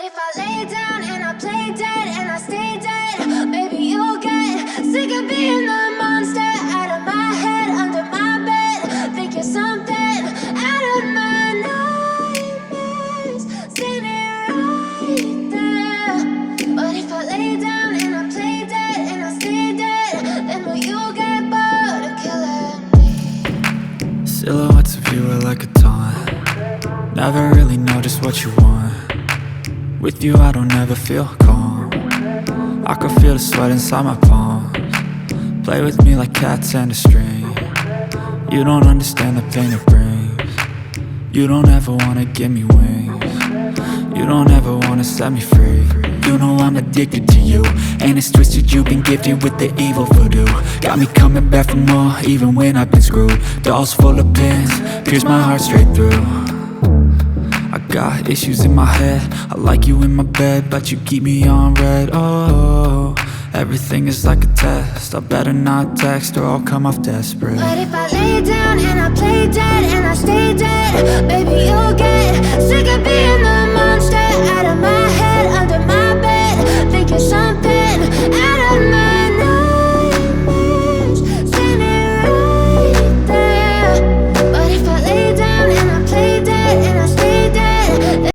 if I lay down and I play dead and I stay dead, maybe you'll get sick of being the monster out of my head, under my bed. Think you're something out of my nightmares, seen it right there. But if I lay down and I play dead and I stay dead, then will you get bored of killing me? Silhouettes of you are like a taunt. Never really know just what you want. With you I don't ever feel calm. I can feel the sweat inside my palms. Play with me like cats and a string. You don't understand the pain it brings. You don't ever wanna give me wings. You don't ever wanna set me free. You know I'm addicted to you, and it's twisted, you've been gifted with the evil voodoo. Got me coming back for more, even when I've been screwed. Dolls full of pins, pierce my heart straight through. I got issues in my head, I like you in my bed, but you keep me on red. Oh, everything is like a test, I better not text or I'll come off desperate. But if I lay down and I play dead and I stay dead, baby you'll get sick of being the